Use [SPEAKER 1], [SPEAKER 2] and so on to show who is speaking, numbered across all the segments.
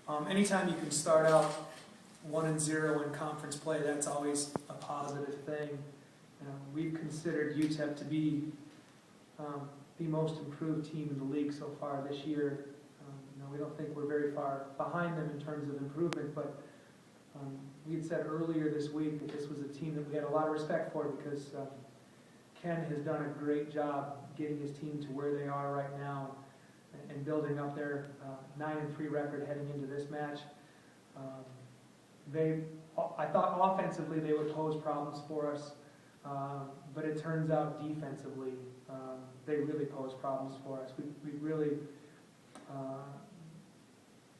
[SPEAKER 1] Anytime you can start out 1-0 in conference play, that's always a positive thing. We've considered UTEP to be the most improved team in the league so far this year. We don't think we're very far behind them in terms of improvement, but we had said earlier this week that this was a team that we had a lot of respect for because Ken has done a great job getting his team to where they are right now and building up their 9-3 record heading into this match. I thought offensively they would pose problems for us, but it turns out defensively they really pose problems for us. We really,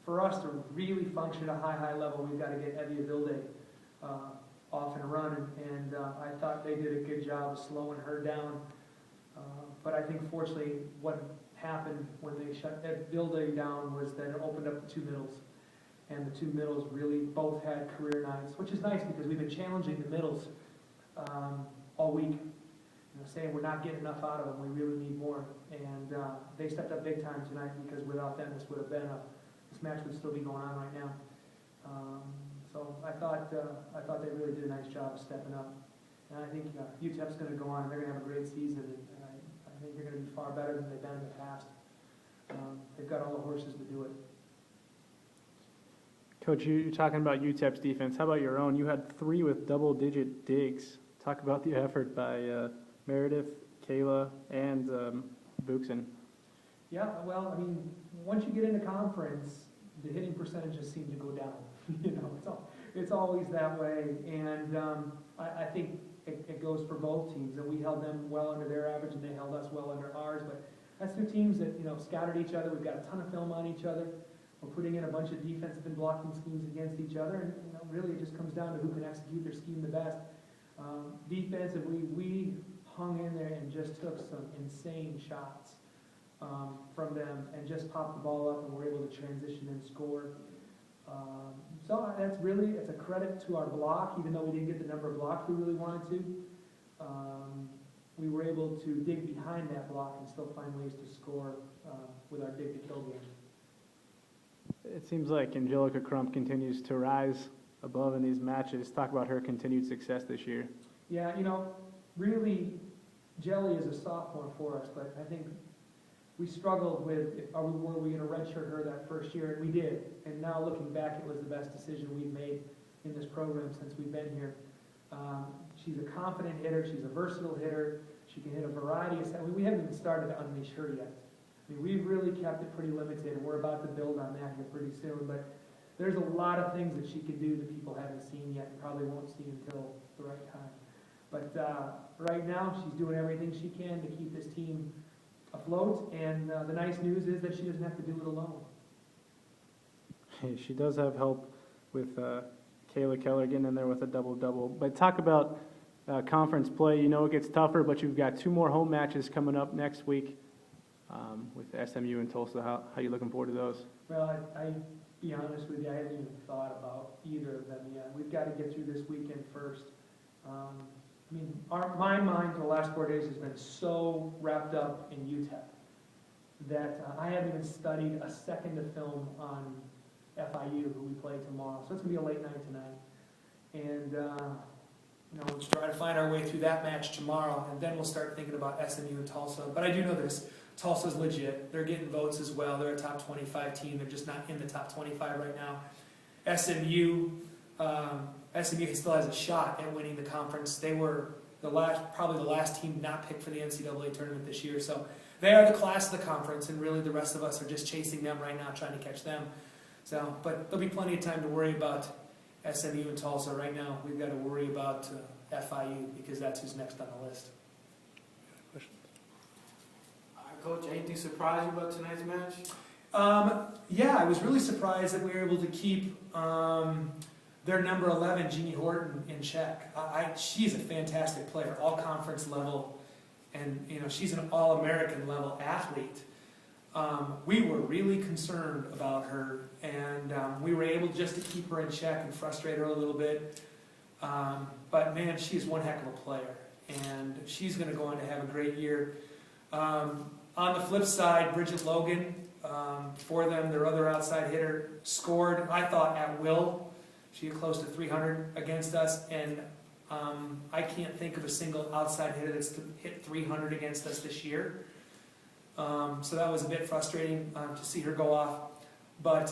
[SPEAKER 1] for us to really function at a high level, we've got to get Evie Avilde off and running, and I thought they did a good job of slowing her down. But I think fortunately what happened when they shut Avilde down was that it opened up the two middles. And the two middles really both had career nights, which is nice because we've been challenging the middles all week, saying we're not getting enough out of them, we really need more. And they stepped up big time tonight because without them this would have been this match would still be going on right now. So I thought they really did a nice job of stepping up. And I think UTEP's going to go on and they're going to have a great season. And I think they're going to be far better than they've been in the past. They've got all the horses to do it.
[SPEAKER 2] Coach, you're talking about UTEP's defense. How about your own? You had 3 with double-digit digs. Talk about the effort by Meredith, Kayla, and Buxen.
[SPEAKER 1] Yeah, well, I mean, once you get into conference, the hitting percentages seem to go down. It's always that way, and I think it goes for both teams. And we held them well under their average, and they held us well under ours. But that's 2 teams that scouted each other. We've got a ton of film on each other. We're putting in a bunch of defensive and blocking schemes against each other, and really it just comes down to who can execute their scheme the best. Defensively, we hung in there and just took some insane shots from them and just popped the ball up and were able to transition and score. So it's a credit to our block, even though we didn't get the number of blocks we really wanted to. We were able to dig behind that block and still find ways to score with our dig to kill game.
[SPEAKER 2] It seems like Angelica Crump continues to rise above in these matches. Talk about her continued success this year.
[SPEAKER 1] Yeah, really, Jelly is a sophomore for us, but I think we struggled with, were we going to redshirt her that first year? And we did. And now looking back, it was the best decision we've made in this program since we've been here. She's a confident hitter. She's a versatile hitter. She can hit a variety of... we haven't even started to unleash her yet. We've really kept it pretty limited, and we're about to build on that here pretty soon. But there's a lot of things that she can do that people haven't seen yet and probably won't see until the right time. But right now, she's doing everything she can to keep this team afloat. And the nice news is that she doesn't have to do it alone.
[SPEAKER 2] Hey, she does have help with Kayla Keller getting in there with a double-double. But talk about conference play. It gets tougher, but you've got 2 more home matches coming up next week. With SMU and Tulsa, how are you looking forward to those?
[SPEAKER 1] Well, I be honest with you, I haven't even thought about either of them yet. We've got to get through this weekend first. My mind for the last 4 days has been so wrapped up in UTEP that I haven't even studied a second of film on FIU, who we play tomorrow. So it's going to be a late night tonight. And we'll try to find our way through that match tomorrow, and then we'll start thinking about SMU and Tulsa. But I do know this. Tulsa's legit. They're getting votes as well. They're a top 25 team. They're just not in the top 25 right now. SMU still has a shot at winning the conference. They were probably the last team not picked for the NCAA tournament this year. So they are the class of the conference, and really the rest of us are just chasing them right now, trying to catch them. So, but there'll be plenty of time to worry about SMU and Tulsa. Right now, we've got to worry about FIU because that's who's next on the list.
[SPEAKER 3] Coach, anything surprise you about tonight's match?
[SPEAKER 1] Yeah, I was really surprised that we were able to keep their number 11, Jeannie Horton, in check. She's a fantastic player, all-conference level, and she's an all-American level athlete. We were really concerned about her, and we were able just to keep her in check and frustrate her a little bit. But man, she's one heck of a player, and she's going to go on to have a great year. On the flip side, Bridget Logan, for them. Their other outside hitter scored, I thought, at will. She had close to 300 against us, and I can't think of a single outside hitter that's hit 300 against us this year. So that was a bit frustrating to see her go off. But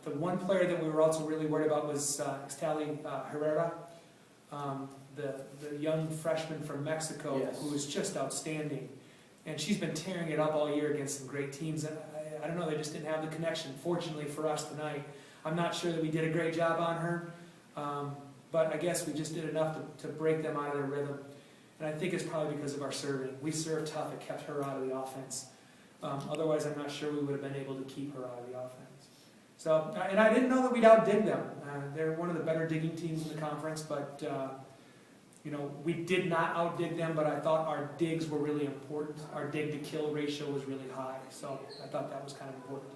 [SPEAKER 1] the one player that we were also really worried about was Estali Herrera, the young freshman from Mexico,
[SPEAKER 3] Yes.
[SPEAKER 1] who is just outstanding. And she's been tearing it up all year against some great teams. And I don't know, they just didn't have the connection, fortunately for us tonight. I'm not sure that we did a great job on her, but I guess we just did enough to break them out of their rhythm. And I think it's probably because of our serving. We served tough, it kept her out of the offense. Otherwise, I'm not sure we would have been able to keep her out of the offense. So, and I didn't know that we'd outdig them. They're one of the better digging teams in the conference, but you know, we did not outdig them, but I thought our digs were really important. Our dig to kill ratio was really high, so I thought that was kind of important.